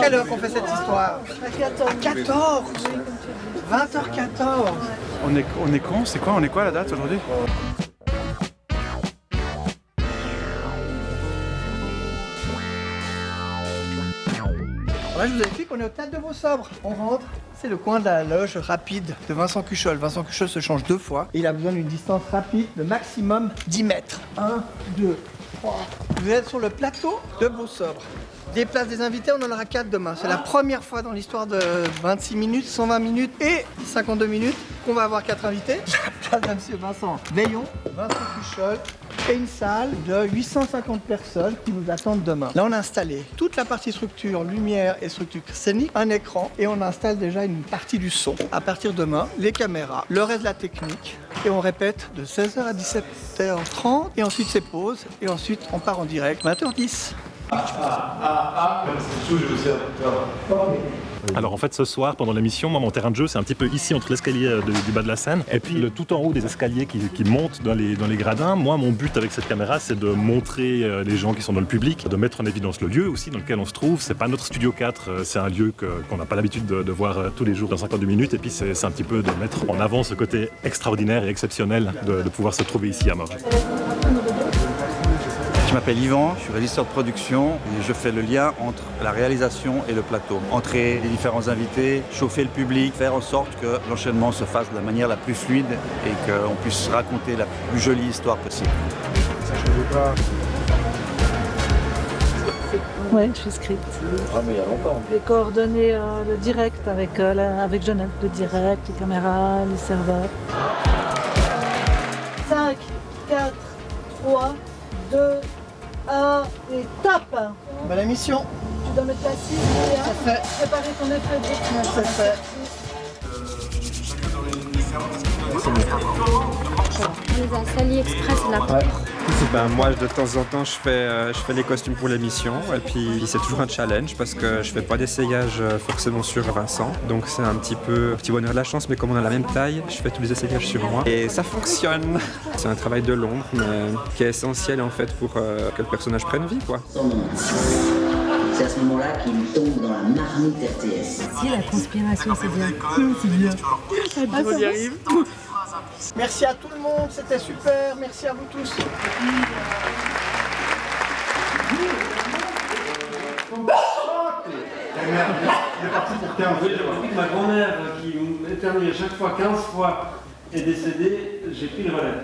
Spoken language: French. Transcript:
quelle heure qu'on fait cette histoire? À 14. 20h14. On est quand? C'est quoi? On est quoi la date aujourd'hui? Là, je vous avais dit qu'on est au Théâtre de Beau-Sobre. On rentre. C'est le coin de la loge rapide de Vincent Cuchol. Vincent Cuchol se change 2 fois. Et il a besoin d'une distance rapide de maximum 10 mètres. 1, 2, 3. Vous êtes sur le plateau de Beau-Sobre. Des places des invités, on en aura 4 demain. C'est la première fois dans l'histoire de 26 minutes, 120 minutes et 52 minutes qu'on va avoir 4 invités. La place de M. Vincent Veillon, Vincent Cuchol et une salle de 850 personnes qui nous attendent demain. Là, on a installé toute la partie structure, lumière et structure scénique, un écran et on installe déjà une partie du son. À partir de demain, les caméras, le reste de la technique et on répète de 16h à 17h30 et ensuite c'est pause et ensuite on part en direct 20h10. Alors en fait ce soir pendant l'émission, moi mon terrain de jeu c'est un petit peu ici entre l'escalier du bas de la scène et puis le tout en haut des escaliers qui montent dans les gradins. Moi mon but avec cette caméra c'est de montrer les gens qui sont dans le public, de mettre en évidence le lieu aussi dans lequel on se trouve. C'est pas notre studio 4, c'est un lieu qu'on n'a pas l'habitude de voir tous les jours dans 52 minutes et puis c'est un petit peu de mettre en avant ce côté extraordinaire et exceptionnel de pouvoir se trouver ici à Morges. Je m'appelle Yvan, je suis régisseur de production et je fais le lien entre la réalisation et le plateau. Entrer les différents invités, chauffer le public, faire en sorte que l'enchaînement se fasse de la manière la plus fluide et qu'on puisse raconter la plus jolie histoire possible. Oui, je suis script. Ah mais il y a longtemps. J'ai coordonné le direct avec Genève, le direct, les caméras, les serveurs. 5, 4, 3, 2, 1 et top! Bonne émission. Tu dois mettre la cible et Ça fait. préparer ton effet de Ça fait. Les AliExpress, la Moi, de temps en temps, je fais les costumes pour l'émission. Et puis, c'est toujours un challenge parce que je fais pas d'essayage forcément sur Vincent. Donc, c'est un petit bonheur de la chance. Mais comme on a la même taille, je fais tous les essayages sur moi. Et ça fonctionne. C'est un travail de l'ombre, mais qui est essentiel en fait pour que le personnage prenne vie, quoi. C'est à ce moment-là qu'il tombe dans la marmite RTS. Si la conspiration, c'est bien. C'est bien. On y arrive. Merci à tout le monde, c'était super. Merci à vous tous. Ma grand-mère qui m'éternue à chaque fois 15 fois est décédée, j'ai pris le relais.